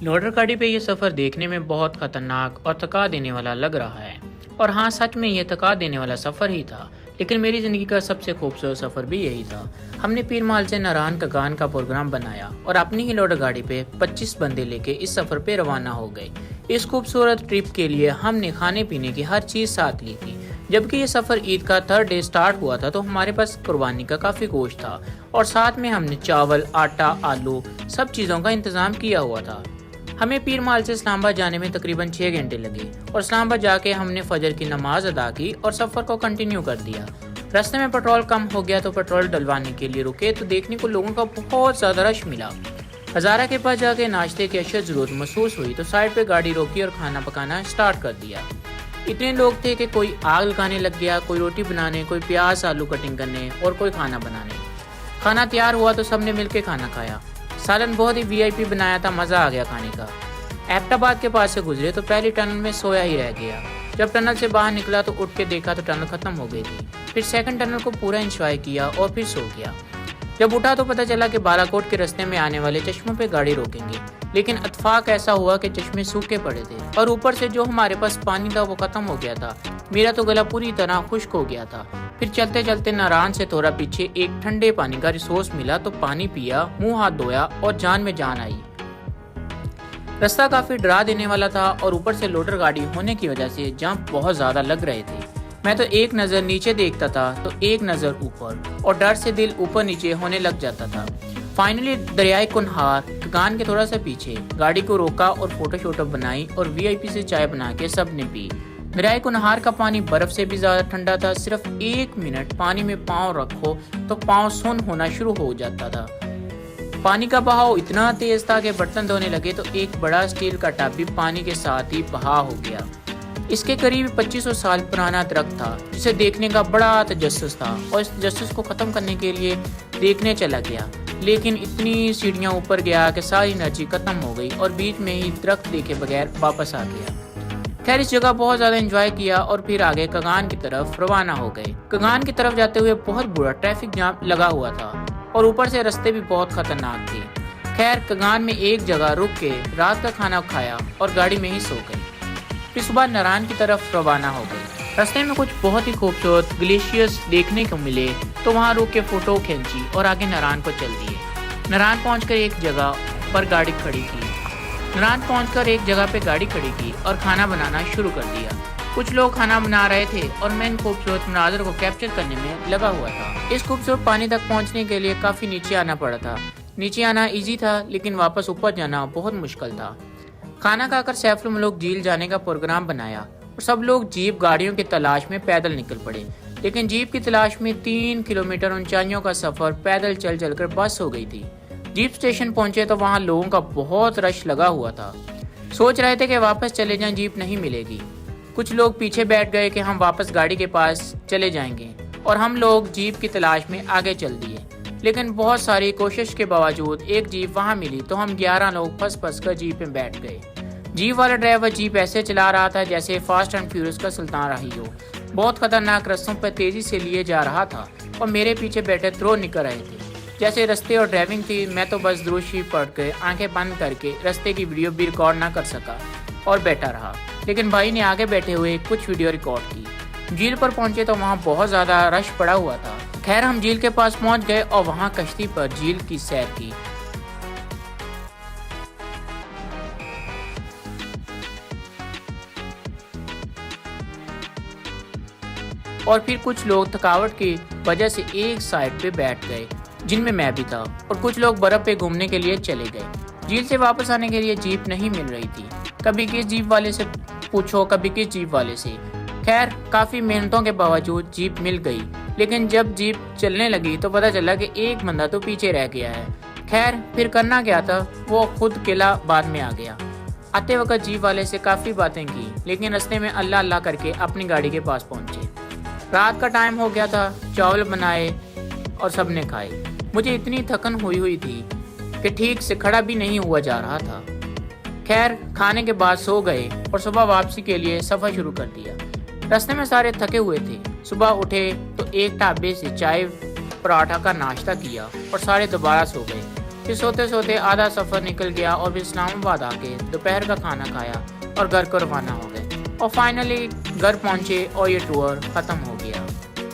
Loader गाड़ी पे ये सफ़र देखने में बहुत खतरनाक और थका देने वाला लग रहा है। और हाँ, सच में ये थका देने वाला सफ़र ही था। लेकिन मेरी ज़िंदगी का सबसे खूबसूरत सफ़र भी यही था। हमने पीरमाल से नारायण कगान का प्रोग्राम बनाया और अपनी ही लोडर गाड़ी पे 25 बंदे लेके इस सफ़र पे रवाना हो गए। इस खूबसूरत ट्रिप के लिए हमने खाने पीने की हर चीज़ साथ ली थी। जबकि ये सफ़र ईद का थर्ड डे स्टार्ट हुआ था तो हमारे पास कुर्बानी का काफ़ी गोश्त था और साथ में हमने चावल, आटा, आलू सब चीज़ों का इंतज़ाम किया हुआ था। हमें पीरमाल से इस्लामाबाद जाने में तकरीबन 6 घंटे लगे और इस्लामाबाद जाके हमने फजर की नमाज अदा की और सफ़र को कंटिन्यू कर दिया। रास्ते में पेट्रोल कम हो गया तो पेट्रोल डलवाने के लिए रुके तो देखने को लोगों का बहुत ज़्यादा रश मिला। हज़ारा के पास जाके नाश्ते की अशद ज़रूरत महसूस हुई तो साइड पे गाड़ी रोकी और खाना पकाना स्टार्ट कर दिया। इतने लोग थे कि कोई आग लगाने लग गया, कोई रोटी बनाने, कोई प्याज आलू कटिंग करने और कोई खाना बनाने। खाना तैयार हुआ तो सबने मिलकर खाना खाया। सालन बहुत ही वीआईपी बनाया था, मज़ा आ गया खाने का। एबटाबाद के पास से गुजरे तो पहली टनल में सोया ही रह गया। जब टनल से बाहर निकला तो उठ के देखा तो टनल खत्म हो गई थी। फिर सेकंड टनल को पूरा एंजॉय किया और फिर सो गया। जब उठा तो पता चला कि बालाकोट के रास्ते में आने वाले चश्मों पे गाड़ी रोकेंगे, लेकिन इत्तेफाक ऐसा हुआ कि चश्मे सूखे पड़े थे और ऊपर से जो हमारे पास पानी था वो खत्म हो गया था। मेरा तो गला पूरी तरह खुश्क हो गया था। फिर चलते चलते नारायण से थोड़ा पीछे एक ठंडे पानी का रिसोर्स मिला तो पानी पिया, मुंह हाथ धोया और जान में जान आई। रास्ता काफी डरा देने वाला था और ऊपर से लोडर गाड़ी होने की वजह से जंप बहुत ज्यादा लग रहे थे। मैं तो एक नजर नीचे देखता था तो एक नजर ऊपर और डर से दिल ऊपर नीचे होने लग जाता था। फाइनली दरियाई कुनहार कगान के थोड़ा सा पीछे गाड़ी को रोका और फोटो शोटो बनाई और वीआईपी से चाय बना के सबने पी। दरियाई कुनहार का पानी बर्फ से भी ज्यादा ठंडा था। सिर्फ 1 मिनट पानी में पाँव रखो तो पाँव सुन्न होना शुरू हो जाता था। पानी का बहाव इतना तेज था कि बर्तन धोने लगे तो एक बड़ा स्टील का टब भी पानी के साथ ही बहा हो गया। इसके करीब 2500 साल पुराना दरख्त था जिसे देखने का बड़ा तजस्सुस था और इस तजस्सुस को खत्म करने के लिए देखने चला गया, लेकिन इतनी सीढ़ियां ऊपर गया कि सारी एनर्जी खत्म हो गई और बीच में ही दरख्त देखे बगैर वापस आ गया। खैर, इस जगह बहुत ज्यादा एंजॉय किया और फिर आगे कगान की तरफ रवाना हो गए। कगान की तरफ जाते हुए बहुत बुरा ट्रैफिक जाम लगा हुआ था और ऊपर से रास्ते भी बहुत खतरनाक थे। खैर, कगान में एक जगह रुक के रात का खाना खाया और गाड़ी में ही सो गए। फिर सुबह नारायण की तरफ रवाना हो गए। रास्ते में कुछ बहुत ही खूबसूरत ग्लेशियर्स देखने को मिले तो वहाँ रुक के फोटो खींची और आगे नारायण को चल दिए। नारायण पहुंचकर एक जगह पे गाड़ी खड़ी की और खाना बनाना शुरू कर दिया। कुछ लोग खाना बना रहे थे और मैं इन खूबसूरत मनाजर को कैप्चर करने में लगा हुआ था। इस खूबसूरत पानी तक पहुंचने के लिए काफी नीचे आना पड़ा था। नीचे आना इजी था लेकिन वापस ऊपर जाना बहुत मुश्किल था। खाना खाकर सैफुल मुल्क झील जाने का प्रोग्राम बनाया और सब लोग जीप गाड़ियों की तलाश में पैदल निकल पड़े। लेकिन जीप की तलाश में 3 किलोमीटर ऊंचाइयों का सफर पैदल चल चलकर बस हो गई थी। जीप स्टेशन पहुंचे तो वहां लोगों का बहुत रश लगा हुआ था। सोच रहे थे कि वापस चले जाएं, जीप नहीं मिलेगी। कुछ लोग पीछे बैठ गए कि हम वापस गाड़ी के पास चले जाएंगे और हम लोग जीप की तलाश में आगे चल दिए। लेकिन बहुत सारी कोशिश के बावजूद एक जीप वहां मिली तो हम 11 लोग फंस कर जीप में बैठ गए। जीप वाला ड्राइवर जीप ऐसे चला रहा था जैसे फास्ट एंड फ्यूरियस का सुल्तान राही हो। बहुत खतरनाक रास्तों पर तेजी से लिए जा रहा था और मेरे पीछे बैठे थ्रो निकल रहे थे। जैसे रास्ते और ड्राइविंग थी, मैं तो बस दुरूद शरीफ पढ़ के आंखें बंद करके रास्ते की वीडियो भी रिकॉर्ड ना कर सका और बैठा रहा। लेकिन भाई ने आगे बैठे हुए कुछ वीडियो रिकॉर्ड की। झील पर पहुंचे तो वहां बहुत ज्यादा रश पड़ा हुआ था। खैर, हम झील के पास पहुंच गए और वहां कश्ती पर झील की सैर की। और फिर कुछ लोग थकावट की वजह से एक साइड पे बैठ गए, जिनमें मैं भी था, और कुछ लोग बर्फ पे घूमने के लिए चले गए। झील से वापस आने के लिए जीप नहीं मिल रही थी। कभी किस जीप वाले से पूछो, कभी किस जीप वाले से। खैर, काफी मेहनतों के बावजूद जीप मिल गई, लेकिन जब जीप चलने लगी तो पता चला कि एक बंदा तो पीछे रह गया है। खैर, फिर करना क्या था, वो खुद किला बाद में आ गया। आते वक्त जीप वाले से काफी बातें की, लेकिन रास्ते में अल्लाह अल्लाह करके अपनी गाड़ी के पास पहुंचे। रात का टाइम हो गया था। चावल बनाए और सबने खाए। मुझे इतनी थकन हुई थी कि ठीक से खड़ा भी नहीं हुआ जा रहा था। खैर, खाने के बाद सो गए और सुबह वापसी के लिए सफर शुरू कर दिया। रास्ते में सारे थके हुए थे। सुबह उठे तो एक ढाबे से चाय पराठा का नाश्ता किया और सारे दोबारा सो गए। फिर सोते सोते आधा सफ़र निकल गया और फिर इस्लामाबाद आके दोपहर का खाना खाया और घर को रवाना हो गए और फाइनली घर पहुंचे और ये टूर ख़त्म हो गया।